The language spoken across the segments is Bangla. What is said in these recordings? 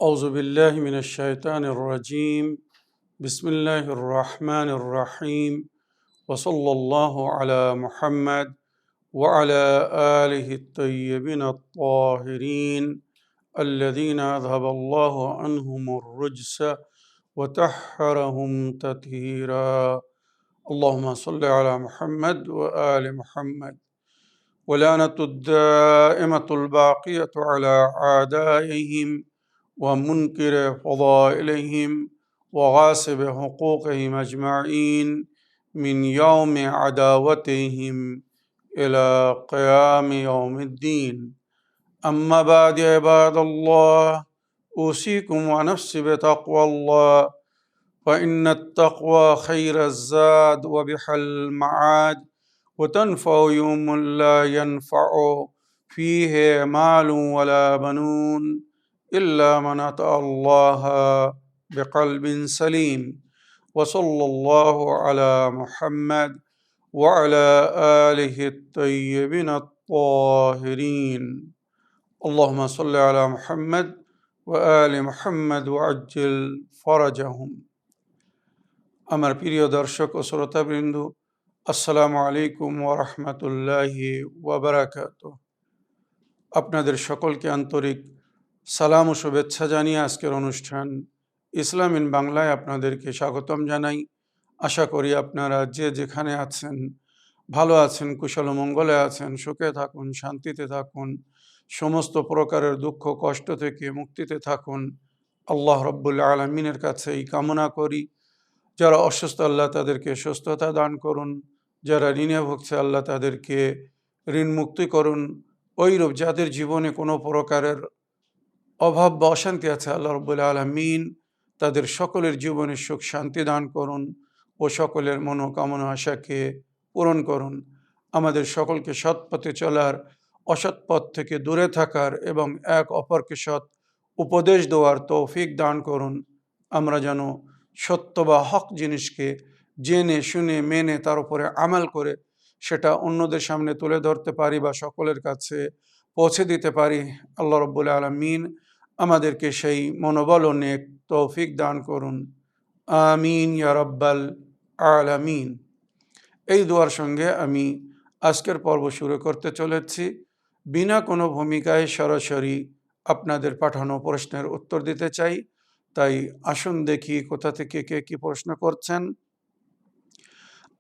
أعوذ بالله من الشيطان الرجيم. بسم الله الرحمن الرحيم. وصلى الله على محمد وعلى آله الطيبين الطاهرين الذين أذهب الله عنهم الرجس وطهرهم تطهيرا. اللهم صل على محمد وآل محمد. ولعنة الدائمة الباقية على أعدائهم ومنكر فضائلهم وغاصب حقوقهم أجمعين من يوم عداوتهم إلى قيام يوم الدين. أما بعد عباد الله، أوصيكم ونفسي بتقوى الله، فإن التقوى خير الزاد وبحل المعاد، وتنفع يوم لا ينفع فيه مال ولا بنون إلا من أتى الله بقلب سليم. وصلى الله على محمد وعلى آله الطيبين الطاهرين. اللهم صل على محمد وآل محمد وعجل فرجهم. আমার প্রিয় দর্শক ও শ্রোতাবৃন্দ, আসসালামু আলাইকুম ওয়া রাহমাতুল্লাহি ওয়া বারাকাতুহু। আপনাদের সকলকে আন্তরিক সালাম ও শুভেচ্ছা জানিয়ে আজকের অনুষ্ঠান ইসলাম ইন বাংলায় আপনাদেরকে স্বাগতম জানাই। আশা করি আপনারা যে যেখানে আছেন ভালো আছেন, কুশল মঙ্গলে আছেন, সুখে থাকুন, শান্তিতে থাকুন, সমস্ত প্রকারের দুঃখ কষ্ট থেকে মুক্তিতে থাকুন। আল্লাহ রাব্বুল আলামিনের কাছে এই কামনা করি। যারা অসুস্থ, আল্লাহ তাদেরকে সুস্থতা দান করুন। যারা ঋণে ভুগছে, আল্লাহ তাদেরকে ঋণ মুক্তি করুন। ওইরূপ যাদের জীবনে কোনো প্রকারের অভাব বা অশান্তি আছে, আল্লাহ রাব্বুল আলামিন তাদের সকলের জীবনে সুখ শান্তি দান করুন ও সকলের মনোকামনা আশাকে পূরণ করুন। আমাদের সকলকে সৎ পথে চলার, অসৎ পথ থেকে দূরে থাকার এবং এক অপরকে সৎ উপদেশ দেওয়ার তৌফিক দান করুন। আমরা যেন সত্য বা হক জিনিসকে জেনে শুনে মেনে তার উপরে আমাল করে সেটা অন্যদের সামনে তুলে ধরতে পারি বা সকলের কাছে পৌঁছে দিতে পারি। আল্লাহ রাব্বুল আলামিন আমাদেরকে সেই মনোবল ও নেক তৌফিক দান করুন। আমিন ইয়া রাব্বাল আলামিন। এই দোয়ার সঙ্গে আমি আজকের পর্ব শুরু করতে চলেছি। বিনা কোনো ভূমিকায় সরাসরি আপনাদের পাঠানো প্রশ্নের উত্তর দিতে চাই। তাই আসুন দেখি কোথা থেকে কে কি প্রশ্ন করছেন।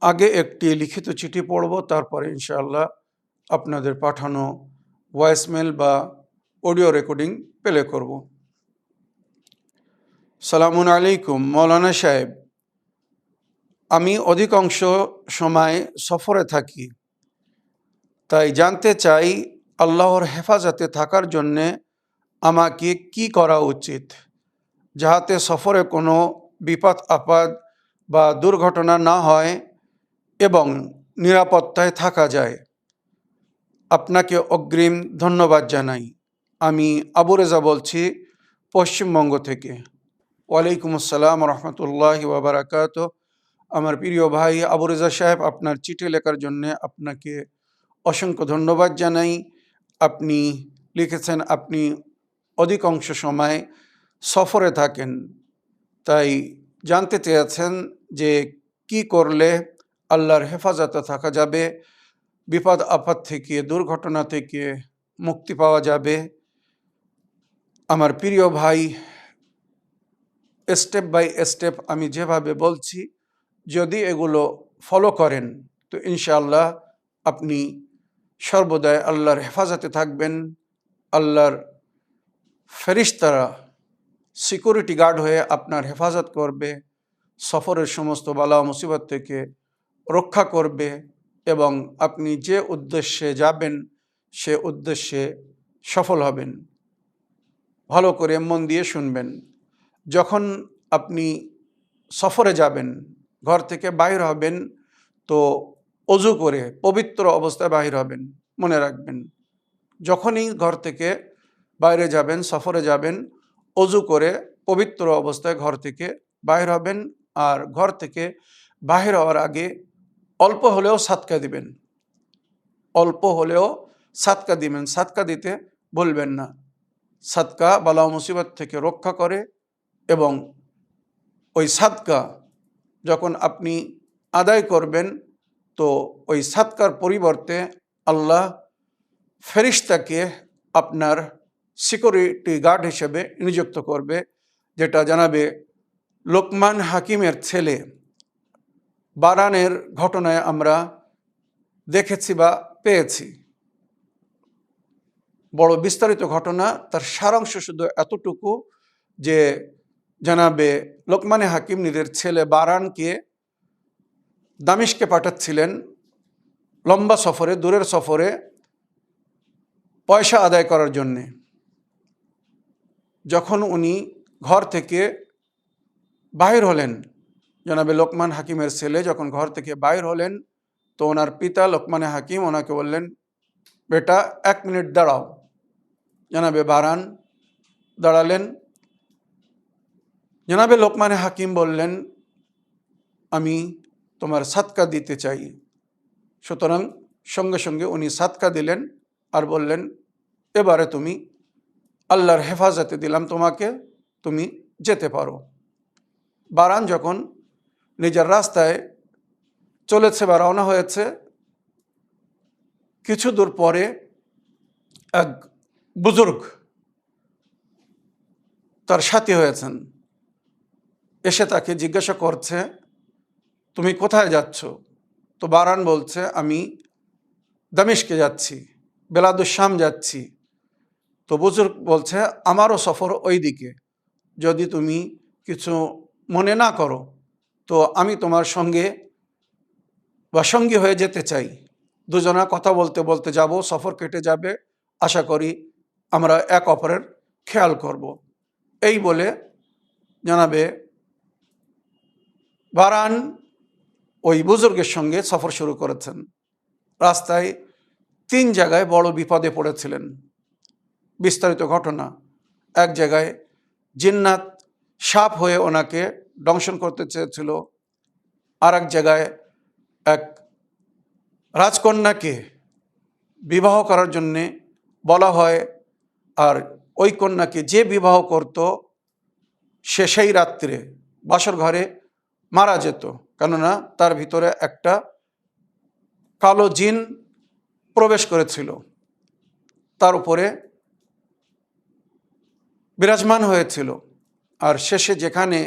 আগে একটি লিখিত চিঠি পড়ব, তারপরে ইনশাআল্লাহ আপনাদের পাঠানো ভয়েসমেল বা অডিও রেকর্ডিং প্লে করব। সালামুন আলাইকুম মৌলানা সাহেব, আমি অধিকাংশ সময় সফরে থাকি, তাই জানতে চাই আল্লাহর হেফাজতে থাকার জন্যে আমাকে কি করা উচিত, যাহাতে সফরে কোনো বিপদ আপদ বা দুর্ঘটনা না হয় এবং নিরাপত্তায় থাকা যায়। আপনাকে অগ্রিম ধন্যবাদ জানাই। আমি আবু রেজা বলছি, পশ্চিমবঙ্গ থেকে। ওয়ালাইকুম আসসালাম রহমতুল্লাহি ওয়া বারাকাতুহু। আমার প্রিয় ভাই আবু রেজা সাহেব, আপনার চিঠি লেখার জন্যে আপনাকে অসংখ্য ধন্যবাদ জানাই। আপনি লিখেছেন আপনি অধিকাংশ সময় সফরে থাকেন, তাই জানতে চেয়েছেন যে কি করলে আল্লাহর হেফাজতে থাকা যাবে, বিপদ আপদ থেকে, দুর্ঘটনা থেকে মুক্তি পাওয়া যাবে। আমার প্রিয় ভাই, স্টেপ বাই স্টেপ আমি যেভাবে বলছি, যদি এগুলো ফলো করেন তো ইনশাআল্লাহ আপনি সর্বদাই আল্লাহর হেফাজতে থাকবেন। আল্লাহর ফেরেশতারা সিকিউরিটি গার্ড হয়ে আপনার হেফাজত করবে, সফরের সমস্ত বালা মুসিবত থেকে রক্ষা করবে এবং আপনি যে উদ্দেশ্যে যাবেন সে উদ্দেশ্যে সফল হবেন। ভালো করে মন দিয়ে শুনবেন। যখন আপনি সফরে যাবেন, ঘর থেকে বাইর হবেন, তো অজু করে পবিত্র অবস্থায় বাহির হবেন। মনে রাখবেন, যখনই ঘর থেকে বাইরে যাবেন, সফরে যাবেন, অজু করে পবিত্র অবস্থায় ঘর থেকে বাহির হবেন। আর ঘর থেকে বাহির হওয়ার আগে অল্প হলেও সাদকা দিবেন। অল্প হলেও সাদকা দিবেন, সাদকা দিতে ভুলবেন না। সাদকা বালা মুসিবত থেকে রক্ষা করে, এবং ওই সাদকা যখন আপনি আদায় করবেন তো ওই সাদকার পরিবর্তে আল্লাহ ফেরেশতাকে আপনার সিকিউরিটি গার্ড হিসেবে নিযুক্ত করবে, যেটা জানাবে লোকমান হাকিমের ছেলে বারানের ঘটনায় আমরা দেখেছি বা পেয়েছি। বড় বিস্তারিত ঘটনা, তার সারাংশ শুধু এতটুকু যে জানাবে লোকমানে হাকিম নিজের ছেলে বারানকে দামিশকে পাঠাচ্ছিলেন লম্বা সফরে, দূরের সফরে পয়সা আদায় করার জন্যে। যখন উনি ঘর থেকে বাহির হলেন, জনাবে লোকমান হাকিমের ছেলে যখন ঘর থেকে বাহির হলেন, তো ওনার পিতা লোকমানে হাকিম ওনাকে বললেন, বেটা 1 মিনিট দাঁড়াও। জনাবে বারান দাঁড়ালেন। জনাবে লোকমানে হাকিম বললেন, আমি তোমার সাদকা দিতে চাই। সুতরাং সঙ্গে সঙ্গে উনি সাদকা দিলেন আর বললেন, এবারে তুমি আল্লাহর হেফাজতে দিলাম তোমাকে, তুমি যেতে পারো। বারান যখন নিজের রাস্তায় চলেছে বা রওনা হয়েছে, কিছু দূর পরে এক বুজুর্গ তার সাথী হয়েছেন, এসে তাকে জিজ্ঞাসা করছে, তুমি কোথায় যাচ্ছ? তো বারান বলছে, আমি দামিশকে যাচ্ছি, বেলাদুস শাম যাচ্ছি। তো বুজুর্গ বলছে, আমারও সফর ওই দিকে, যদি তুমি কিছু মনে না করো তো আমি তোমার সঙ্গে বা সঙ্গী হয়ে যেতে চাই। দুজনা কথা বলতে বলতে যাব, সফর কেটে যাবে, আশা করি আমরা এক অপরের খেয়াল করব। এই বলে জানাবে বারান ওই বুজুর্গের সঙ্গে সফর শুরু করেছেন। রাস্তায় 3 জায়গায় বড় বিপদে পড়েছিলেন। বিস্তারিত ঘটনা, এক জায়গায় জিন্নাত সাপ হয়ে ওনাকে দংশন করতে চেয়েছিল, আর এক জায়গায় এক রাজকন্যাকে বিবাহ করার জন্যে বলা হয়, আর ওই কন্যাকে যে বিবাহ করত সে সেই রাত্রে বাসর ঘরে মারা যেত, কেননা তার ভিতরে একটা কালো জিন প্রবেশ করেছিল, তার উপরে বিরাজমান হয়েছিল। আর শেষে যেখানে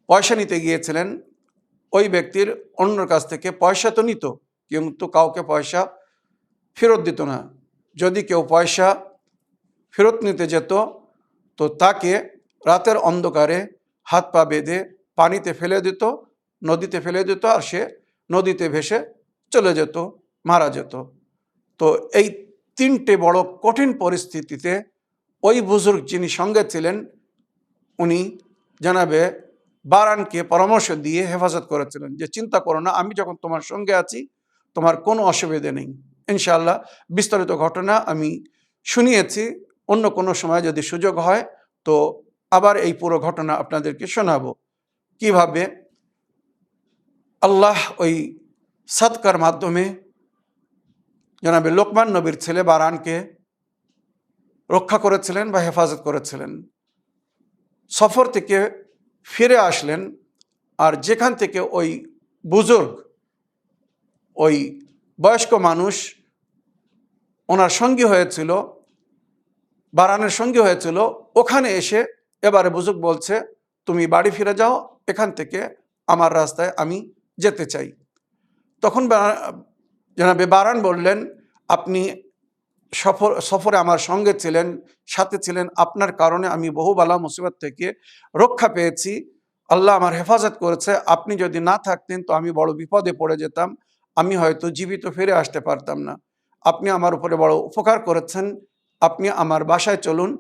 পয়সা নিতে গিয়েছিলেন, ওই ব্যক্তির অন্যর কাছ থেকে পয়সা তো নিত, কিন্তু কাউকে পয়সা ফেরত দিত না। যদি কেউ পয়সা ফেরত নিতে যেত তো তাকে রাতের অন্ধকারে হাত পা বেঁধে পানিতে ফেলে দিত, নদীতে ফেলে দিত, আর সে নদীতে ভেসে চলে যেত, মারা যেত। তো এই 3টে বড় কঠিন পরিস্থিতিতে ওই বুজুর্গ যিনি সঙ্গে ছিলেন, উনি জানাবে বারানকে পরামর্শ দিয়ে হেফাজত করেছিলেন যে, চিন্তা করো না, আমি যখন তোমার সঙ্গে আছি তোমার কোনো অসুবিধে নেই। ইনশাআল্লাহ বিস্তারিত ঘটনা আমি শুনিয়েছি, অন্য কোনো সময় যদি সুযোগ হয় তো আবার এই পুরো ঘটনা আপনাদেরকে শোনাবো, কিভাবে আল্লাহ ওই সাদকার মাধ্যমে জানাবে লোকমান নবীর ছেলে বারানকে রক্ষা করেছিলেন বা হেফাজত করেছিলেন। সফর থেকে ফিরে আসলেন, আর যেখান থেকে ওই বুজুর্গ, ওই বয়স্ক মানুষ ওনার সঙ্গী হয়েছিল, বারানের সঙ্গী হয়েছিল, ওখানে এসে এবারে বুজুর্গ বলছে, তুমি বাড়ি ফিরে যাও, এখান থেকে আমার রাস্তায় আমি যেতে চাই। তখন জানাবে বারান বললেন, আপনি সফরে আমার সঙ্গে ছিলেন, সাথে ছিলেন, আপনার কারণে আমি বহু বালা মুসিবত থেকে রক্ষা পেয়েছি, আল্লাহ আমার হেফাজত করেছে। আপনি যদি না থাকতেন তো আমি বড় বিপদে পড়ে যেতাম, আমি হয়তো জীবিত ফিরে আসতে পারতাম না। আপনি আমার উপরে বড় উপকার করেছেন, আপনি আমার বাসায় চলুন,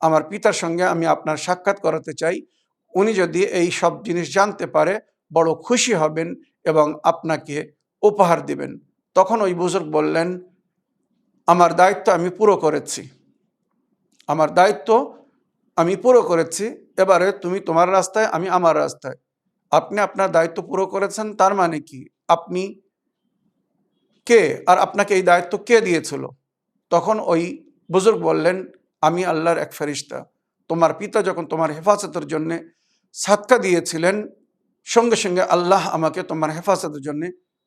আমার পিতার সঙ্গে আমি আপনার সাক্ষাৎ করাতে চাই। উনি যদি এই সব জিনিস জানতে পারে বড় খুশি হবেন এবং আপনাকে উপহার দিবেন। তখন ওই বুজুর্গ বললেন, আমার দায়িত্ব আমি পুরো করেছি, আমার দায়িত্ব আমি পুরো করেছি, এবারে তুমি তোমার রাস্তায়, আমি আমার রাস্তায়। আপনি আপনার দায়িত্ব পুরো করেছেন, তার মানে কি? আপনি কে, আর আপনাকে এই দায়িত্ব কে দিয়েছিল? তখন ওই বুজুর্গ বললেন, আমি আল্লাহর এক ফেরেশতা। তোমার পিতা যখন তোমার হেফাজতের জন্য সাদকা দিয়েছিলেন, সঙ্গে সঙ্গে আল্লাহ আমাকে তোমার হেফাজতের জন্য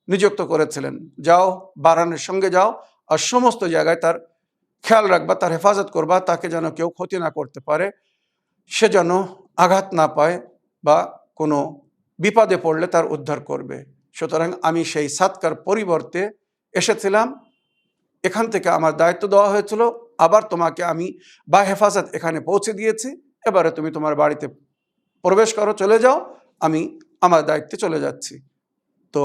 নিযুক্ত করেছিলেন। যাও, বারানের সঙ্গে যাও, আর সমস্ত জায়গায় তার খেয়াল রাখবা, তার হেফাজত করবা, তাকে যেন কেউ ক্ষতি না করতে পারে, সে যেন আঘাত না পায় বা কোনো বিপদে পড়লে তার উদ্ধার করবে। সুতরাং আমি সেই সাদকার পরিবর্তে এসেছিলাম, এখান থেকে আমার দায়িত্ব দেওয়া হয়েছিল, আবার তোমাকে আমি বা হেফাজত এখানে পৌঁছে দিয়েছি, এবারে তুমি তোমার বাড়িতে প্রবেশ করো, চলে যাও, আমি আমার দায়িত্বে চলে যাচ্ছি। তো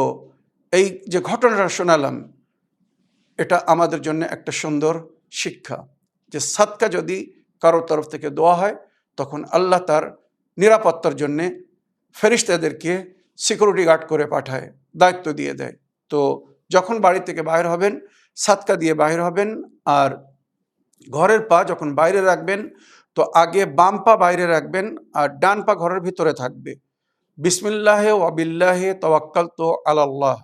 এই যে ঘটনাটা শোনালাম, এটা আমাদের জন্য একটা সুন্দর শিক্ষা যে সাদকা যদি কারোর তরফ থেকে দেওয়া হয়, তখন আল্লাহ তার নিরাপত্তার জন্যে ফেরেশতাদেরকে সিকিউরিটি গার্ড করে পাঠায়, দায়িত্ব দিয়ে দেয়। তো যখন বাড়ি থেকে বাইর হবেন, সাদকা দিয়ে বাইর হবেন, আর ঘরের পা যখন বাইরে রাখবেন, তো আগে বাম পা বাইরে রাখবেন আর ডান পা ঘরের ভিতরে থাকবে। বিসমিল্লাহে ওয়াবিল্লাহে তাওয়াক্কালতু আলাল্লাহ,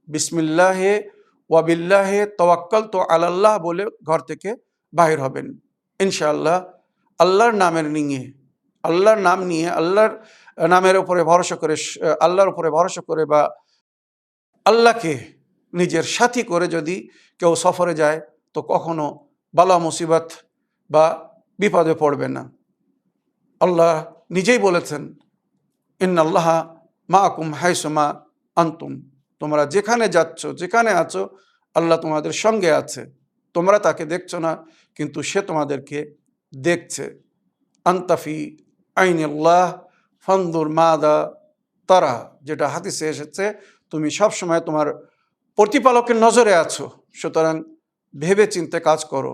বিসমিল্লাহে ওয়াবিল্লাহে তাওয়াক্কালতু আলাল্লাহ বলে ঘর থেকে বাহির হবেন। ইনশাআল্লাহ আল্লাহর নামের নিয়ে, আল্লাহর নাম নিয়ে, আল্লাহর নামের উপরে ভরসা করে, আল্লাহর উপরে ভরসা করে বা আল্লাহকে নিজের সাথী করে যদি কেউ সফরে যায়, তো কখনো বালা মুসিবত বা বিপদে পড়বে না। আল্লাহ নিজেই বলেছেন, ইন্নাল্লাহা মাআকুম হাইসুমা আনতুম, তোমরা যেখানে যাচ্ছ, যেখানে আছো, আল্লাহ তোমাদের সঙ্গে আছে। তোমরা তাকে দেখছো না, কিন্তু সে তোমাদেরকে দেখছে। আন্তাফি আইনিল্লাহ ফানদুর মাদা তারা, যেটা হাদিসে এসেছে, তুমি সবসময় তোমার প্রতিপালকের নজরে আছো। সুতরাং ভেবে চিন্তে কাজ করো,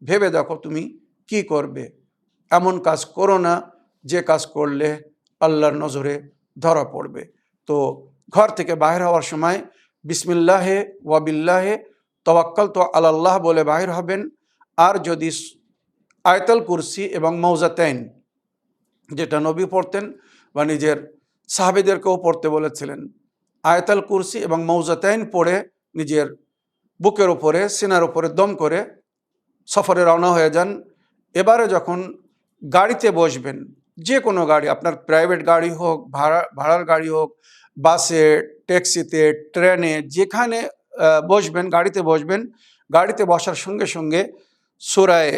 ভেবে দেখো তুমি কি করবে। এমন কাজ করো না যে কাজ করলে আল্লাহর নজরে ধরা পড়বে। তো ঘর থেকে বাইরে হওয়ার সময় বিসমিল্লাহে ওয়াবিল্লাহে তাওয়াক্কালতু আলাল্লাহ বলে বাহির হবেন। আর যদি আয়াতুল কুরসি এবং মৌজাতাইন, যেটা নবী পড়তেন বা নিজের সাহাবীদেরকেও পড়তে বলেছিলেন, আয়াতুল কুরসি এবং মৌজাতাইন পড়ে নিজের বুকের উপরে, সিনার উপরে দম করে সফরে রওনা হয়ে যান। এবারে যখন গাড়িতে বসবেন, যে কোনো গাড়ি, আপনার প্রাইভেট গাড়ি হোক, ভাড়ার গাড়ি হোক, বাসে, ট্যাক্সিতে, ট্রেনে, যেখানে বসবেন, গাড়িতে বসবেন, গাড়িতে বসার সঙ্গে সঙ্গে সূরায়ে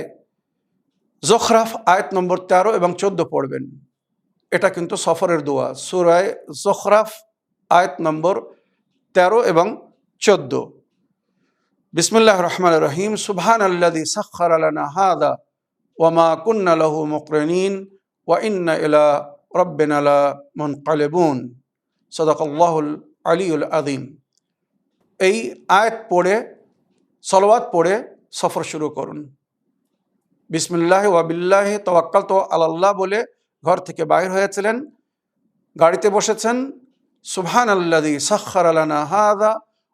যখরাফ আয়াত নম্বর 13 এবং 14 পড়বেন। এটা কিন্তু সফরের দোয়া। সূরায়ে যখরাফ আয়াত নম্বর 13 এবং 14। বিসমিল্লাহির রহমানির রহিম, সুবহানাল্লাযী সাখখারা লানা হাযা ওয়া মা কুন্না লাহু মুকরিনিন ওয়া ইন্না ইলা রাব্বিনা লামুনকালিবুন, সাদাকাল্লাহুল আলিয়্যুল আযীম। এই আয়াত পড়ে, সালাওয়াত পড়ে সফর শুরু করুন। বিসমিল্লাহি ওয়া বিল্লাহি তাওয়াক্কালতু আলাল্লাহ বলে ঘর থেকে বাইর হয়েছিলেন, গাড়িতে বসেছেন। সুবহানাল্লাযী সাখখারা লানা হাযা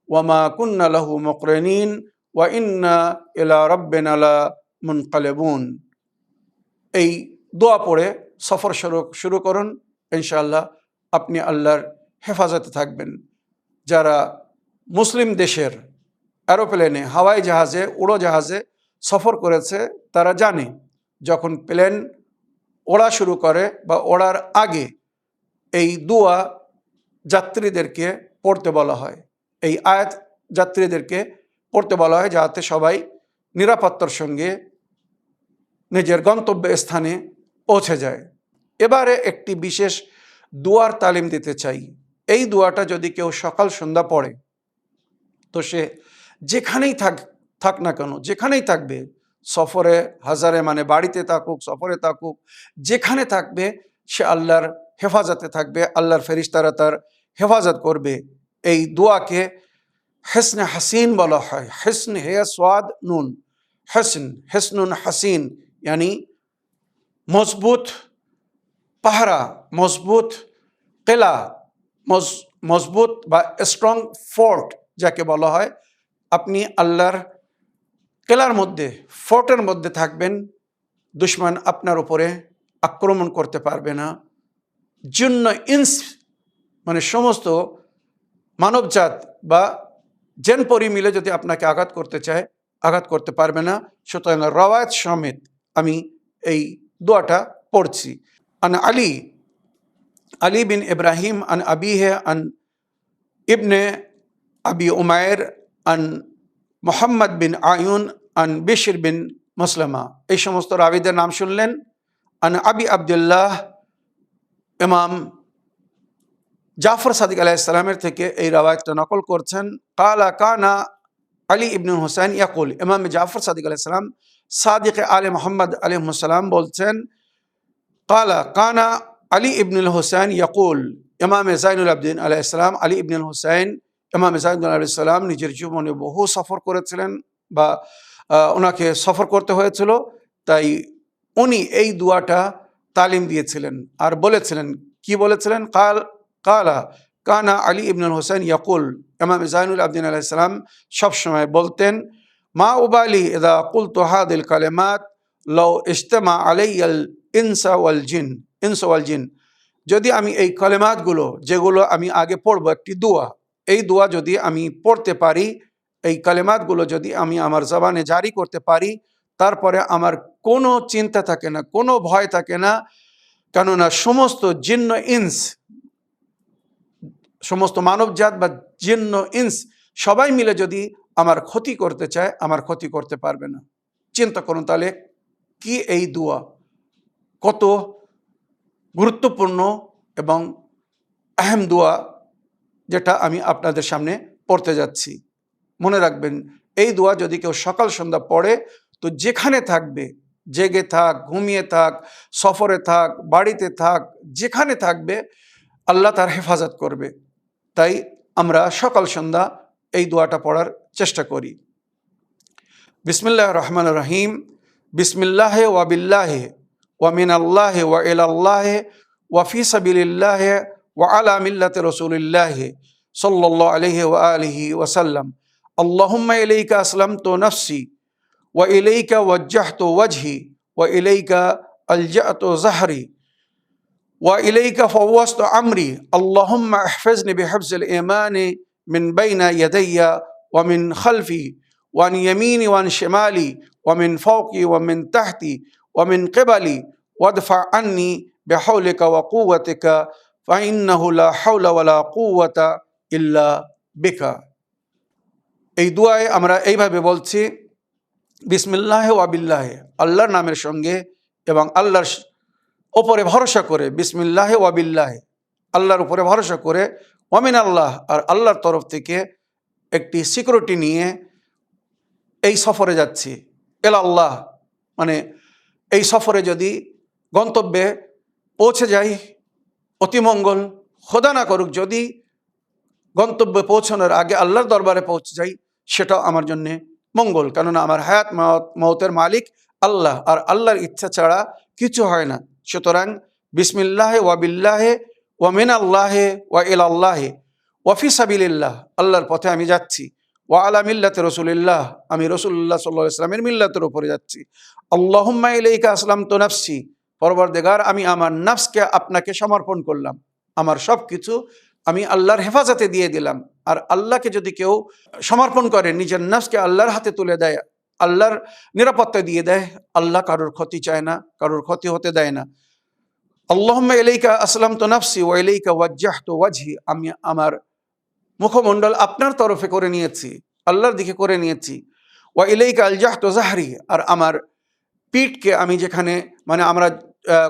ওয়া মা কুন্না লাহু মুকরিনিন ওয়া ইন্না ইলা রাব্বিনা লামুনকালিবুন। এই দোয়া পড়ে সফর শুরু করুন। ইনশাআল্লাহ আপনি আল্লাহর হেফাজতে থাকবেন। যারা মুসলিম দেশের এরোপ্লেনে, হাওয়াই জাহাজে, উড়োজাহাজে সফর করেছে, তারা জানে যখন প্লেন ওড়া শুরু করে বা ওড়ার আগে এই দোয়া যাত্রীদেরকে পড়তে বলা হয়। এই আয়াত যাত্রীদেরকে পড়তে বলা হয়, যাতে সবাই নিরাপত্তার সঙ্গে নিজের গন্তব্য স্থানে পৌঁছে যায়। এবারে একটি বিশেষ দোয়ার তালিম দিতে চাই। এই দোয়াটা যদি কেউ সকাল সন্ধ্যা পড়ে, তো সে যেখানেই থাক না কেন, যেখানেই থাকবে, সফরে, হাজারে মানে বাড়িতে থাকুক, সফরে থাকুক, যেখানে থাকবে, সে আল্লাহর হেফাজতে থাকবে, আল্লাহর ফেরেশতারা তার হেফাজত করবে। এই দোয়াকে হেসনে হাসিন বলা হয়। হেসন, হে সোয়াদ নুন, হেসন, হেসনুন হাসিন, यानी মজবুত পাহারা, মজবুত কেলা, মজবুত বা স্ট্রং ফোর্ট যাকে বলা হয়। আপনি আল্লাহর কেলার মধ্যে, ফোর্টের মধ্যে থাকবেন, দুশমন আপনার উপরে আক্রমণ করতে পারবে না। জিন্ন ইনস মানে সমস্ত মানবজাত বা জেনপরি মিলে যদি আপনাকে আঘাত করতে চায়, আঘাত করতে পারবে না। সুতরাং রওয়ায়াত সমেত আমি এই দোয়াটা পড়ছি। আন আলী বিন ইব্রাহিম আন আবিহে আন ইবনে আবি উমায়ের আন মোহাম্মদ বিন আয়ুন আন বিশর বিন মুসলামা। এই সমস্ত রাবিদের নাম শুনলেন। আন আবি আবদুল্লাহ, ইমাম জাফর সাদিক আলাইহিসসালামের থেকে এই রাওয়ায়াতটা নকল করছেন। কালা কানা আলী ইবনুল হুসাইন ইয়াকুল, ইমাম জাফর সাদিক আলাইহিসসালাম সাদিক আলে মোহাম্মদ আলাইহিসসালাম বলছেন, কালা কানা আলী ইবনুল হুসাইন ইয়াকুল, ইমাম জাইনুল আবদিন আলাইহিসসালাম আলী ইবনুল হুসাইন, ইমাম জাইনুল আলাইহিসসালাম নিজের জীবনে বহু সফর করেছিলেন বা ওনাকে সফর করতে হয়েছিল, তাই উনি এই দোয়াটা তালিম দিয়েছিলেন আর বলেছিলেন। কি বলেছিলেন? কালা কানা আলী ইবনুল হুসাইন ইয়াকুল, ইমাম জাইনুল আবদিন আলাইহিসসালাম সবসময় বলতেন, মা উবালি ইযা কুলতু হাদিল কালিমাত লাউ ইজতামা আলাইয়াল ইনসা ওয়াল জিন, যদি আমি এই কালেমাতগুলো, যেগুলো আমি আগে পড়ব, একটি দোয়া, এই দোয়া যদি আমি পড়তে পারি, এই কালেমাতগুলো যদি আমি আমার জবানে জারি করতে পারি, তারপরে আমার কোনো চিন্তা থাকে না, কোনো ভয় থাকে না। কেননা সমস্ত জিন্ন ইনস, সমস্ত মানবজাত বা জিন্ন ইনস সবাই মিলে যদি আমার ক্ষতি করতে চায়, আমার ক্ষতি করতে পারবে না। চিন্তা করুন তাহলে কি এই দোয়া কত গুরুত্বপূর্ণ এবং আহম দোয়া, যেটা আমি আপনাদের সামনে পড়তে যাচ্ছি। মনে রাখবেন, এই দোয়া যদি কেউ সকাল সন্ধ্যা পড়ে, তো যেখানে থাকবে, জেগে থাক, ঘুমিয়ে থাক, সফরে থাক, বাড়িতে থাক, যেখানে থাকবে, আল্লাহ তার হেফাজত করবে। তাই আমরা সকাল সন্ধ্যা এই দোয়াটা পড়ার চেষ্টা করি। বিসমিল্লাহির রহমানির রহিম। বিসমিল্লাহি ওয়া বিল্লাহি ওয়া মিনাল্লাহি ওয়া ইলাল্লাহি ওয়া ফি সাবিলিল্লাহি ওয়া আলা মিল্লাতি রাসূলিল্লাহি সাল্লাল্লাহু আলাইহি ওয়া আলিহি ওয়া সাল্লাম। আল্লাহুম্মা ইলাইকা আসলামতু নাফসি ওয়া ইলাইকা ওয়াজ্জাহতু ওয়াজহি ওয়া ইলাইকা আলজাতু যাহরি ওয়া ইলাইকা ফাওয়াজতু আমরি। আল্লাহুম্মা ইহফিজনি বিহিফজিল ঈমানি মিন বাইনা ইয়াদাইয়া ওয়া মিন খালফি ওয়া আন ইয়ামিনি ওয়া আন শিমালি ওয়া মিন ফাওকি ওয়া মিন তাহতি ওয়া মিন কিবালি ওয়াদফা আন্নি বিহাওলিকা ওয়া কুওয়াতিকা ফাইন্নাহু লা হাওলা ওয়া লা কুওয়াতা ইল্লা বিকা। এই দোয়ায় আমরা এইভাবে বলছি, বিসমিল্লাহি ওয়া বিল্লাহি, আল্লাহর নামের সঙ্গে এবং আল্লাহর ওপরে ভরসা করে, বিসমিল্লাহি ওয়া বিল্লাহি, আল্লাহর উপরে ভরসা করে, ওয়া মিন আল্লাহ, আর আল্লাহর তরফ থেকে একটি সিকিউরিটি নিয়ে এই সফরে যাচ্ছি। আল্লাহ মানে এই সফরে যদি গন্তব্যে পৌঁছে যাই, অতিমঙ্গল, খোদা না করুক যদি গন্তব্যে পৌঁছানোর আগে আল্লাহর দরবারে পৌঁছে যাই, সেটাও আমার জন্যে মঙ্গল। কেননা আমার হায়াত মওতের মালিক আল্লাহ, আর আল্লাহর ইচ্ছা ছাড়া কিছু হয় না। সুতরাং বিসমিল্লাহি ওয়া বিল্লাহি ওয়া মিনাল্লাহি ওয়া ইলাল্লাহি ওয়া ফি সাবিলিল্লাহ, আল্লাহর পথে আমি যাচ্ছি। ওয়া আলা মিল্লাতি রাসূলিল্লাহ, আমি রাসূলুল্লাহ সাল্লাল্লাহু আলাইহি ওয়াসাল্লামের মিল্লাতের উপরে যাচ্ছি। আল্লাহুম্মা ইলাইকা আসলামতু নাফসি, পরবর্তীগার আমি আমার নফসকে আপনাকে সমর্পণ করলাম, আমার সব কিছু আমি আল্লাহর হেফাজতে দিয়ে দিলাম। আর আল্লাহকে যদি কেউ সমর্পণ করে, নিজের নফসকে আল্লাহর হাতে তুলে দেয়, আল্লাহর নিরাপত্তা দিয়ে দেয়, আল্লাহ কারোর ক্ষতি চায় না, কারোর ক্ষতি হতে দেয় না। আল্লাহুম্মা ইলাইকা আসলামতু নাফসি ওয়া ইলাইকা ওয়াজ্জাহতু ওয়াজহি, আমি আমার মুখমণ্ডল আপনার তরফে করে নিয়েছি, আল্লাহর দিকে করে নিয়েছি। ওয়া ইলাইকা আলজাহতু যাহরি, আর আমার পিঠকে আমি যেখানে, মানে আমরা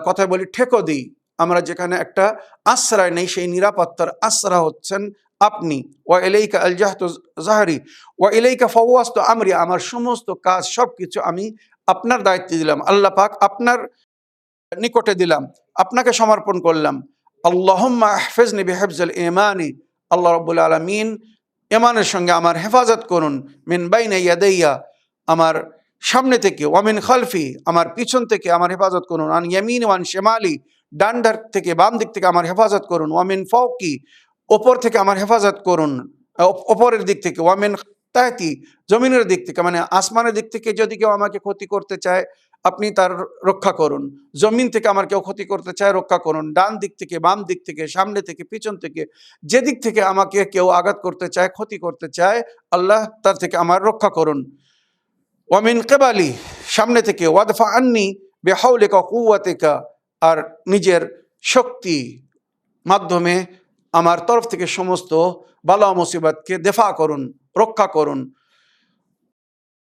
কথায় বলি ঠেকো দিই, আমরা যেখানে একটা আশ্রয় নেই, সেই নিরাপত্তার আশ্রয় হচ্ছেন আপনি। ওয়া ইলাইকা আলজাহতু যাহরি ওয়া ইলাইকা ফাওয়াজতু আমরি, আমার সমস্ত কাজ সব কিছু আমি আপনার দায়িত্বে দিলাম, আল্লাহ পাক আপনার নিকটে দিলাম, আপনাকে সমর্পণ করলাম। আল্লাহুম্মা ইহফিজনি বিহিফজিল ঈমানি, আল্লাহ রাব্বুল আলামিন ঈমানের সঙ্গে আমার হেফাজত করুন। মিন বাইনা ইয়াদাইয়া, আমার সামনে থেকে, ওয়া মিন খালফি, আমার পিছন থেকে আমার হেফাজত করুন। আন ইয়ামিনি ওয়া আন শিমালি, ডান দিক থেকে বাম দিক থেকে আমার হেফাজত করুন। ওয়া মিন ফাওকি, ওপর থেকে আমার হেফাজত করুন, ওপরের দিক থেকে। ওয়া মিন তাহতি, জমিনের দিক থেকে, মানে আসমানের দিক থেকে যদি কেউ আমাকে ক্ষতি করতে চায়, আপনি তার রক্ষা করুন। জমিন থেকে আমার কেউ ক্ষতি করতে চায়, রক্ষা করুন। ডান দিক থেকে, বাম দিক থেকে, সামনে থেকে, পিছন থেকে, যে দিক থেকে আমাকে কেউ আঘাত করতে চায়, ক্ষতি করতে চায়, আল্লাহ তার থেকে আমার রক্ষা করুন। ওয়ামিন কেবালি, সামনে থেকে, ওয়াদফা আন্নি বেহাউলিকা কুওয়াতিকা, আর নিজের শক্তি মাধ্যমে আমার তরফ থেকে সমস্ত বালা মুসিবতকে দেফা করুন, রক্ষা করুন।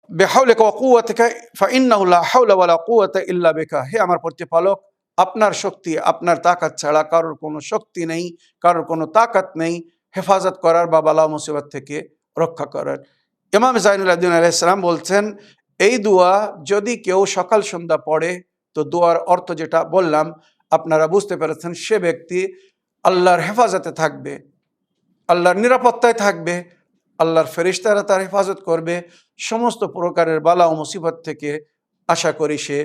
বেহাউলিকা ওয়া কুওয়াতিকা ফাইন্নাহু লা হাওলা ওয়ালা কুওয়াতা ইল্লা বিকা, হে আমার প্রতিপালক, আপনার শক্তি, আপনার তাকাত ছাড়া কারোর কোনো শক্তি নেই, কারোর কোনো তাকাত নেই হেফাজত করার বা বালা মুসিবত থেকে রক্ষা করার। ইমাম জাইনুল আবদিন আলাইহিস সালাম বলছেন, এই দোয়া যদি কেউ সকাল সন্ধ্যা পড়ে, তো দোয়ার অর্থ যেটা বললাম আপনারা বুঝতে পেরেছেন, সে ব্যক্তি আল্লাহর হেফাজতে থাকবে, আল্লাহর নিরাপত্তায় থাকবে, আল্লাহর ফেরেশতারা তার হেফাজত করবে, সমস্ত প্রকারের বালা ও মুসিবত থেকে আশা করি সে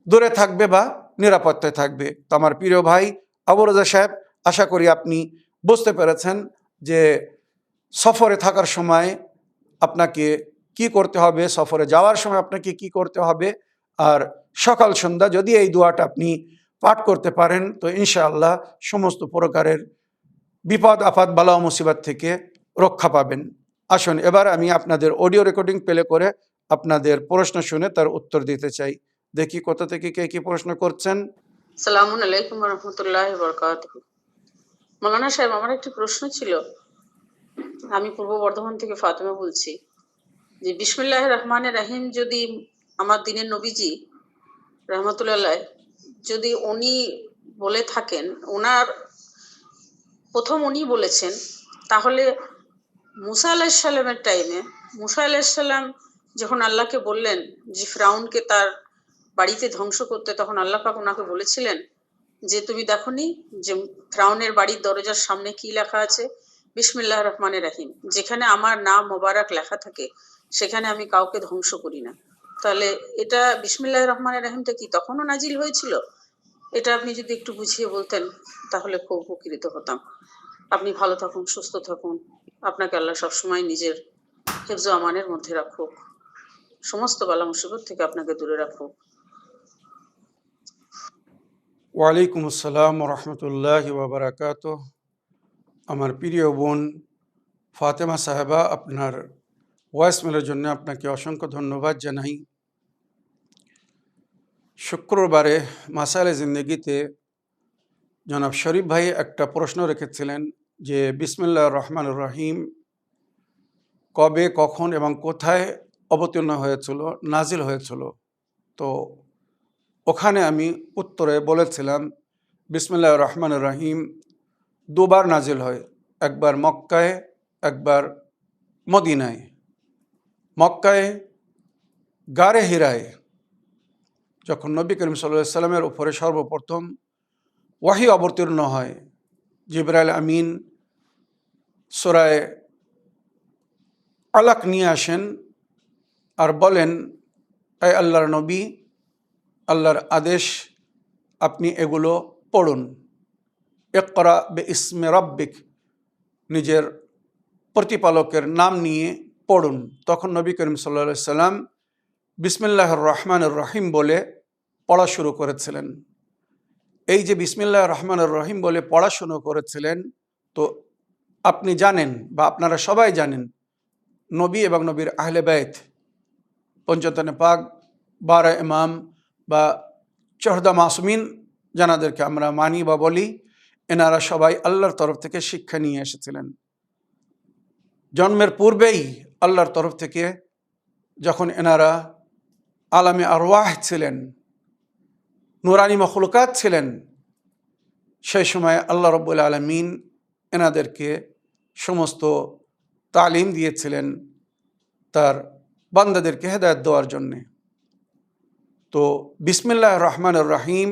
দূরে থাকবে বা নিরাপত্তায় থাকবে। তো আমার প্রিয় ভাই আবু রাজা সাহেব, আশা করি আপনি বুঝতে পেরেছেন যে সফরে থাকার সময় আপনাকে কি করতে হবে, সফরে যাওয়ার সময় আপনাকে কি করতে হবে, আর সকাল সন্ধ্যা যদি এই দোয়াটা আপনি পাঠ করতে পারেন তো ইনশাআল্লাহ সমস্ত প্রকারের বিপদ আপদ বালা ও মুসিবত থেকে রক্ষা পাবেন। আসুন এবার আমি আপনাদের অডিও রেকর্ডিং প্লে করে আপনাদের প্রশ্ন শুনে তার উত্তর দিতে চাই। দেখি কোথা থেকে কে কি প্রশ্ন করছেন। আসসালামু আলাইকুম ওয়া রাহমাতুল্লাহি ওয়া বারাকাতুহু। মাওলানা সাহেব, আমার একটি প্রশ্ন ছিল। আমি পূর্ব বর্ধমান থেকে ফাতেমা বলছি যে বিসমিল্লাহির রহমানির রহিম যদি আমার দিনের নবীজি রহমাতুল্লাহ আলাইহ যদি উনি বলে থাকেন, ওনার প্রথম উনি বলেছেন, তাহলে মুসা আলাইহিস সালামের টাইমে মুসা আলাইহিস সালাম যখন আল্লাহকে বললেন যে ফিরাউনকে তার বাড়িতে ধ্বংস করতে, তখন আল্লাহ পাক ওনাকে বলেছিলেন যে তুমি দেখোনি যে ফিরাউনের বাড়ির দরজার সামনে কি লেখা আছে? বিসমিল্লাহির রহমানির রহিম। যেখানে আমার নাম মোবারক লেখা থাকে সেখানে আমি কাউকে ধ্বংস করি না। তাহলে এটা বিসমিল্লাহির রহমানির রহিমটা কি তখনও নাজিল হয়েছিল? এটা আপনি যদি একটু বুঝিয়ে বলতেন তাহলে খুব উপকৃত হতাম। আপনি ভালো থাকুন, সুস্থ থাকুন। আপনাকে আল্লাহ সবসময় নিজের হিফজ আমানের মধ্যে রাখুক, সমস্ত বালা মুসিবত থেকে আপনাকে দূরে রাখুক। ওয়ালাইকুম আসসালাম রহমতুল্লাহি ওয়া বারাকাতুহু। আমার প্রিয় বোন ফাতেমা সাহেবা, আপনার ভয়েস মেলের জন্য আপনাকে অসংখ্য ধন্যবাদ জানাই। শুক্রবারে মাসাইলে জিন্দেগিতে জনাব শরীফ ভাই একটা প্রশ্ন রেখেছিলেন যে বিসমিল্লাহির রহমানির রহিম কবে, কখন এবং কোথায় অবতীর্ণ হয়েছিল, নাজিল হয়েছিল। তো ওখানে আমি উত্তরে বলেছিলাম বিসমিল্লাহির রহমানির রহিম দুবার নাজিল হয়, একবার মক্কায়, একবার মদিনায়। মক্কায় গারে হিরায় যখন নবী করিম সাল্লাল্লাহু আলাইহি সাল্লামের উপরে সর্বপ্রথম ওয়াহি অবতীর্ণ হয়, জিবরাইল আমিন সূরায়ে আলাক নিয়ে আসেন আর বলেন, এই আল্লাহর নবী, আল্লাহর আদেশ, আপনি এগুলো পড়ুন। ইকরা বিইসমি রাব্বিক, নিজের প্রতিপালকের নাম নিয়ে পড়ুন। তখন নবী করিম সাল্লাল্লাহু আলাইহি সাল্লাম বিসমিল্লাহির রহমানির রহিম বলে পড়া শুরু করেছিলেন। এই যে বিসমিল্লাহির রহমানির রহিম বলে পড়া শুরু করেছিলেন, তো আপনি জানেন বা আপনারা সবাই জানেন, নবী এবং নবীর আহলে বাইত, পঞ্চতনে পাক, 12 ইমাম বা 14 মাসুমিন যাদেরকে আমরা মানি বা বলি, এনারা সবাই আল্লাহর তরফ থেকে শিক্ষা নিয়ে এসেছিলেন। জন্মের পূর্বেই আল্লাহর তরফ থেকে যখন এনারা আলামে আরওয়াহ ছিলেন, নুরানি মখলুকাত ছিলেন, সেই সময় আল্লাহ রাব্বুল আলামিন এনাদেরকে সমস্ত তালিম দিয়েছিলেন তার বান্দাদেরকে হেদায়েত দেওয়ার জন্যে। তো বিসমিল্লাহির রহমানির রহিম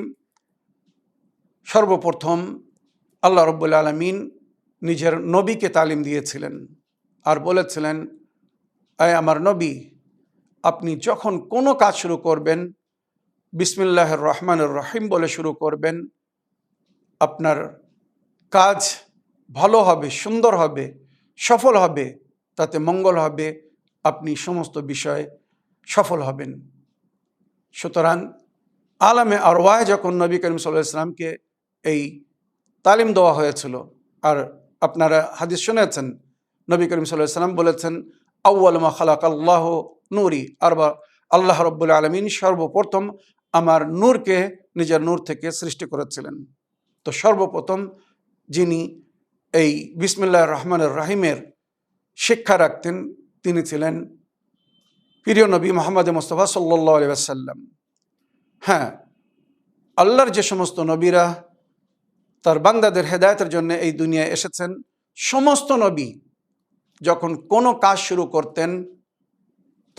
সর্বপ্রথম আল্লাহ রাব্বুল আলামিন নিজের নবীকে তালিম দিয়েছিলেন আর বলেছিলেন, আয় আমার নবী, আপনি যখন কোনো কাজ শুরু করবেন বিসমিল্লাহির রহমানির রহিম বলে শুরু করবেন, আপনার কাজ ভালো হবে, সুন্দর হবে, সফল হবে, তাতে মঙ্গল হবে, আপনি সমস্ত বিষয়ে সফল হবেন। সুতরাং আলামে আরওয়াহ যখন নবী করিম সাল্লাল্লাহু আলাইহি ওয়াসাল্লামকে এই তালিম দেওয়া হয়েছিল, আর আপনারা হাদিস শুনেছেন, নবী করিম সাল্লাল্লাহু আলাইহি ওয়াসাল্লাম বলেছেন, আউয়ালু মা খালাকাল্লাহু নূরি, আর আল্লাহ রব্বুল আলমিন সর্বপ্রথম আমার নূরকে নিজের নূর থেকে সৃষ্টি করেছিলেন। তো সর্বপ্রথম যিনি এই বিসমিল্লাহির রহমানির রহিমের শিক্ষা রাখতেন তিনি ছিলেন প্রিয় নবী মুহাম্মদ মুস্তাফা সাল্লাল্লাহু আলাইহি ওয়াসাল্লাম। হ্যাঁ, আল্লাহর যে সমস্ত নবীরা তার বান্দাদের হেদায়েতের জন্য এই দুনিয়ায় এসেছেন, সমস্ত নবী যখন কোনো কাজ শুরু করতেন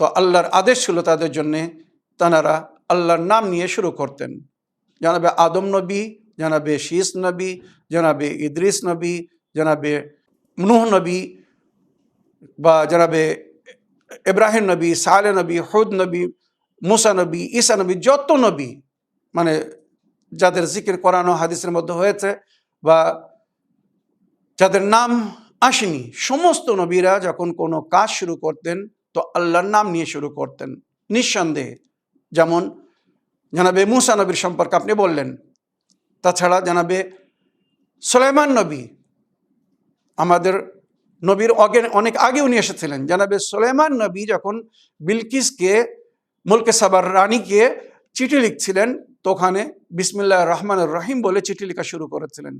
তো আল্লাহর আদেশ ছিল তাদের জন্যে তাঁরা আল্লাহর নাম নিয়ে শুরু করতেন। জানাবে আদম নবী, জানাবে শীস নবী, জানাবে ইদ্রিস নবী, জানাবে নূহ নবী, বা জানাবে ইব্রাহিম নবী, সালেহ নবী, হুদ নবী, মুসা নবী, ঈসা নবী, যত নবী মানে যাদের জিকির কোরআন ও হাদিসের মধ্যে হয়েছে বা যাদের নাম আসেনি, সমস্ত নবীরা যখন কোনো কাজ শুরু করতেন তো আল্লাহর নাম নিয়ে শুরু করতেন নিঃসন্দেহে। যেমন জানাবে মুসা নবীর সম্পর্কে আপনি বললেন, তাছাড়া জানাবে সুলাইমান নবী, আমাদের নবীর অনেক আগে উনি এসেছিলেন। জানাবে সুলাইমান নবী যখন বিলকিসকে, মুলকে সাবার রানীকে চিঠি লিখছিলেন তো ওখানে বিসমিল্লাহির রহমানির রহিম বলে চিঠি লেখা শুরু করেছিলেন।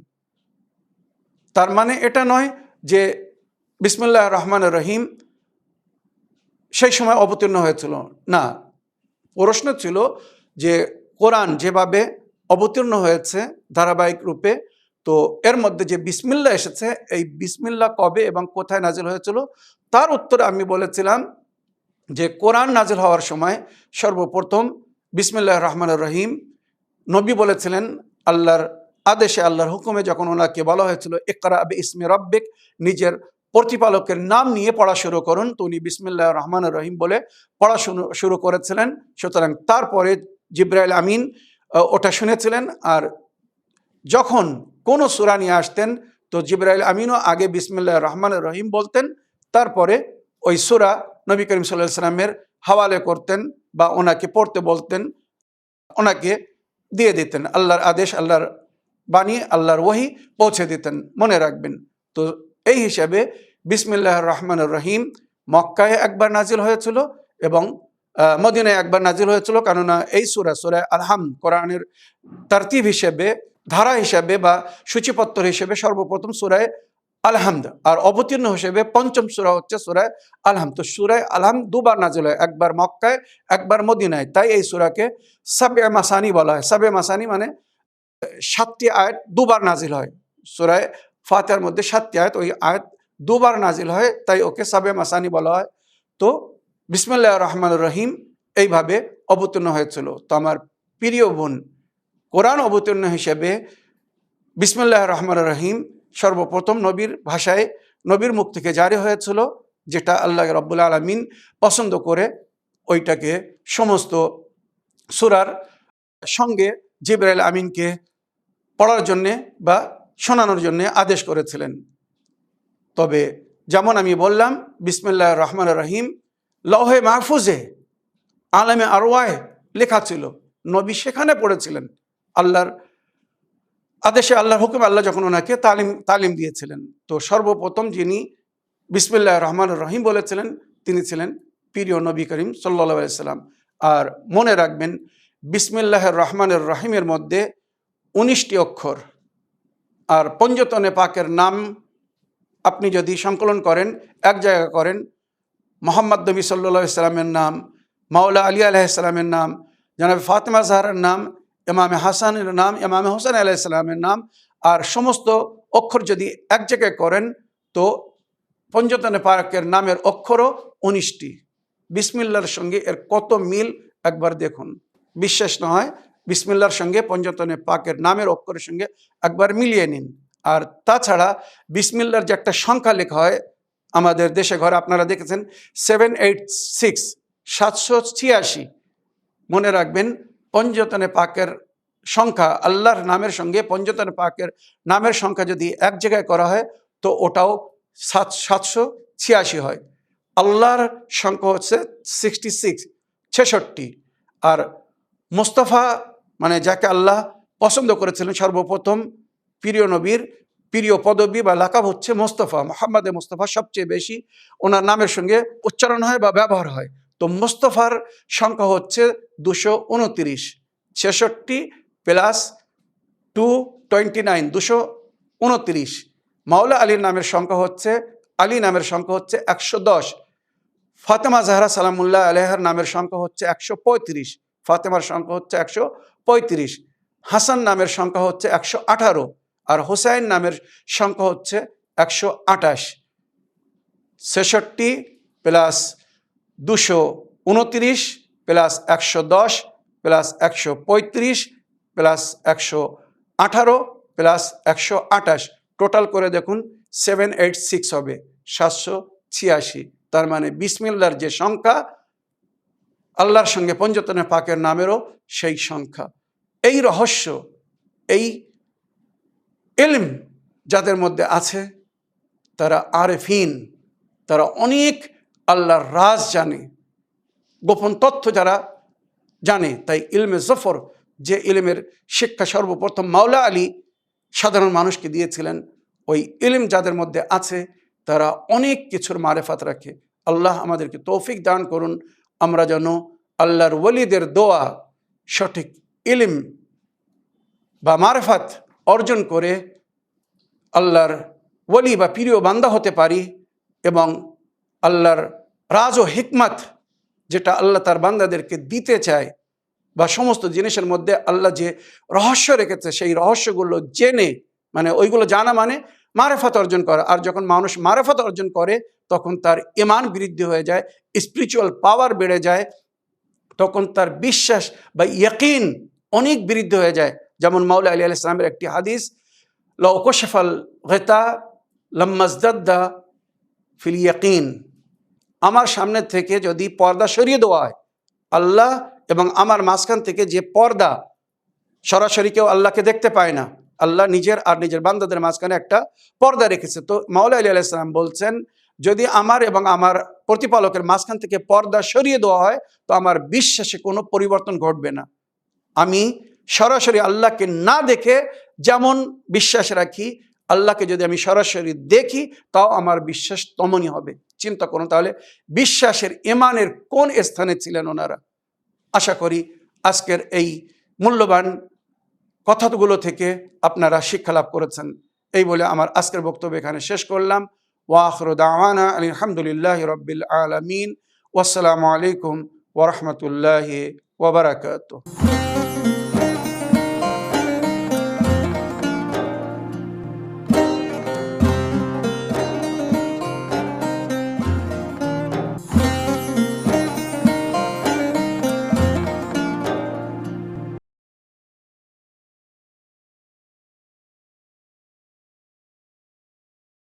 তার মানে এটা নয় যে বিসমিল্লাহির রহমানির রহিম সেই সময় অবতীর্ণ হয়েছিল না, প্রশ্ন ছিল যে কোরআন যেভাবে অবতীর্ণ হয়েছে ধারাবাহিক রূপে, তো এর মধ্যে যে বিসমিল্লাহ এসেছে এই বিসমিল্লাহ কবে এবং কোথায় নাজিল হয়েছিল তার উত্তরে আমি বলেছিলাম যে কোরআন নাজিল হওয়ার সময় সর্বপ্রথম বিসমিল্লাহির রহমানির রহিম নবী বলেছিলেন আল্লাহর আদেশে, আল্লাহর হুকুমে যখন ওনাকে বলা হয়েছিল ইকরা বিইসমি রাব্বিক, নিজের প্রতিপালকের নাম নিয়ে পড়া শুরু করুন, তো উনি বিসমিল্লাহির রহমানির রহিম বলে পড়া শুরু করেছিলেন। সুতরাং তারপরে জিবরাইল আমিন ওটা শুনেছিলেন, আর যখন কোনো সূরা নিয়ে আসতেন তো জিবরাইল আমিনও আগে বিসমিল্লাহির রহমানির রহিম বলতেন, তারপরে ওই সূরা নবী করিম সাল্লাল্লাহু আলাইহি ওয়াসাল্লামের হাওয়ালে করতেন বা ওনাকে পড়তে বলতেন, ওনাকে দিয়ে দিতেন। আল্লাহর আদেশ, আল্লাহর বাণী, আল্লাহর ওহী পৌঁছে দিতেন, মনে রাখবেন। তো এই হিসাবে বিসমিল্লাহির রহমানির রহিম মক্কায় একবার নাজিল হয়েছিল এবং মদিনায় একবার নাজিল হয়েছিল, কেননা এই সূরা আল-হামদ কোরআনের তারতিব হিসেবে, ধারা হিসেবে বা সূচিপত্র হিসেবে সর্বপ্রথম সূরা আল-হামদ, আর অবতীর্ণ হিসেবে পঞ্চম সূরা হচ্ছে সূরা আল-হামদ। তো সূরা আল-হামদ দুবার নাজিল হয়, একবার মক্কায় একবার মদিনায়, তাই এই সূরাকে সাবে মাসানি বলা হয়। সাবে মাসানি মানে 7টি আয়াত দুবার নাজিল হয়। সূরা ফাতিহার মধ্যে 7টি আয়াত, ওই আয়াত দুবার নাজিল হয়, তাই ওকে সাবে মাসানি বলা হয়। তো বিসমিল্লাহির রহমানির রহিম এইভাবে অবতীর্ণ হয়েছিল। তো আমার প্রিয় বোন, কোরআন অবতীর্ণ হিসেবে বিসমিল্লাহির রহমানির রহিম সর্বপ্রথম নবীর ভাষায় নবীর মুখ থেকে জারি হয়েছিল, যেটা আল্লাহ রাব্বুল আলামিন পছন্দ করে ওইটাকে সমস্ত সূরার সঙ্গে জিবরাইল আমিনকে পড়ার জন্যে বা শোনানোর জন্যে আদেশ করেছিলেন। তবে যেমন আমি বললাম বিসমিল্লাহির রহমানির রহিম লৌহে মাহফুজে, আলেমে আরওয়াহে লেখা ছিল, নবী সেখানে পড়েছিলেন আল্লাহর আদেশে, আল্লাহর হুকুমে, আল্লাহ যখন ওনাকে তালিম দিয়েছিলেন। তো সর্বপ্রথম যিনি বিসমিল্লাহির রহমানির রহিম বলেছিলেন তিনি ছিলেন প্রিয় নবী করিম সাল্লাল্লাহু আলাইহি সাল্লাম। আর মনে রাখবেন বিসমিল্লাহির রহমানির রহিমের মধ্যে 19টি অক্ষর, আর পঞ্জতনে পাকের নাম আপনি যদি সংকলন করেন, এক জায়গা করেন, মোহাম্মদ নবী সাল্লাল্লাহু আলাইহি সাল্লামের নাম, মাওলা আলী আলাইহিস সালামের নাম, জনাব ফাতেমা জাহরার নাম, ইমামে হাসানের নাম, ইমামে হোসেন আলাইহিস সালামের নাম, আর সমস্ত অক্ষর যদি এক জায়গায় করেন তো পঞ্জতনে পাকের নামের অক্ষরও 19টি। বিসমিল্লাহর সঙ্গে এর কত মিল একবার দেখুন, বিশ্বাস না হয় বিসমিল্লাহর সঙ্গে পঞ্জতনে পাকের নামের অক্ষরের সঙ্গে একবার মিলিয়ে নিন। আর তাছাড়া বিসমিল্লাহর যে একটা সংখ্যা লেখা হয় আমাদের দেশে ঘরে, আপনারা দেখেছেন 786, 786। মনে রাখবেন পঞ্জতনে পাকের সংখ্যা, আল্লাহর নামের সঙ্গে পঞ্জতনে পাকের নামের সংখ্যা যদি এক জায়গায় করা হয় তো ওটাও 786 হয়। আল্লাহর সংখ্যা হচ্ছে 66, 66। আর মুস্তাফা মানে যাকে আল্লাহ পছন্দ করেছিলেন সর্বপ্রথম, প্রিয় নবীর প্রিয় পদবী বা লাকাব হচ্ছে মোস্তফা, মোহাম্মদে মোস্তফা সবচেয়ে বেশি ওনার নামের সঙ্গে উচ্চারণ হয় বা ব্যবহার হয়। তো মুস্তফার সংখ্যা হচ্ছে 229, 66 প্লাস 229, 229। মাওলা আলীর নামের সংখ্যা হচ্ছে, আলী নামের সংখ্যা হচ্ছে 110। ফাতেমা জাহরা সালামুল্লাহ আলাইহার নামের সংখ্যা হচ্ছে 135, ফাতেমার সংখ্যা হচ্ছে 135। হাসান নামের সংখ্যা হচ্ছে 118, আর হোসাইন নামের সংখ্যা হচ্ছে 128। 66 plus 229 plus 110 plus 135 plus 118 plus 128, total করে দেখুন 786 হবে, 786। তার মানে বিসমিল্লাহর যে সংখ্যা, আল্লাহর সঙ্গে পঞ্জতনে পাকের নামেরও সেই সংখ্যা। এই রহস্য, এই ইলম যাদের মধ্যে আছে তারা আরেফিন, তারা অনেক আল্লাহর রাজ জানে, গোপন তথ্য যারা জানে। তাই ইলমে জফর, যে ইলমের শিক্ষা সর্বপ্রথম মাওলা আলী সাধারণ মানুষকে দিয়েছিলেন, ওই ইলম যাদের মধ্যে আছে তারা অনেক কিছুর মারেফাত রাখে। আল্লাহ আমাদেরকে তৌফিক দান করুন, আমরা যেন আল্লাহর ওলিদের দোয়া সঠিক ইলম বা মারেফাত অর্জন করে আল্লাহর ওলি বা প্রিয় বান্দা হতে পারি, এবং আল্লাহর রাজ ও হিকমত যেটা আল্লাহ তার বান্দাদেরকে দিতে চায়, বা সমস্ত জিনিসের মধ্যে আল্লাহ যে রহস্য রেখেছে সেই রহস্যগুলো জেনে, মানে ওইগুলো জানা মানে মারেফাত অর্জন করা। আর যখন মানুষ মারেফাত অর্জন করে তখন তার ঈমান বৃদ্ধি হয়ে যায়, স্পিরিচুয়াল পাওয়ার বেড়ে যায়, তখন তার বিশ্বাস বা ইয়াকিন অনেক বৃদ্ধি হয়ে যায়। যেমন মাওলা আলী আলাইহিস সালামের একটি হাদিস, লাউ কাশাফাল গিতা লাম্মাজদাদা ফিল ইয়াকিন, আমার সামনে থেকে যদি পর্দা সরিয়ে দেওয়া হয়, আল্লাহ এবং আমার মাঝখান থেকে যে পর্দা, সরাসরি কেউ আল্লাহকে দেখতে পায় না, আল্লাহ নিজের আর নিজের বান্দাদের মাঝখানে একটা পর্দা রেখেছে। তো মাওলা আলী আলাইহিস সালাম বলছেন, যদি আমার এবং আমার প্রতিপালকের মাঝখান থেকে পর্দা সরিয়ে দেওয়া হয় তো আমার বিশ্বাসে কোনো পরিবর্তন ঘটবে না। আমি সরাসরি আল্লাহকে না দেখে যেমন বিশ্বাস রাখি, আল্লাহকে যদি আমি সরাসরি দেখি তাও আমার বিশ্বাস তেমনই হবে। চিন্তা করুন তাহলে বিশ্বাসের ঈমানের কোন স্থানে ছিলেন ওনারা। আশা করি আজকের এই মূল্যবান কথাগুলো থেকে আপনারা শিক্ষা লাভ করেছেন। এই বলে আমার আজকের বক্তব্য এখানে শেষ করলাম। ওয়া আখিরু দাওয়ানা আলহামদুলিল্লাহি রাব্বিল আলামিন। ওয়াসসালামু আলাইকুম ওয়া রাহমাতুল্লাহি ওয়া বারাকাতুহু।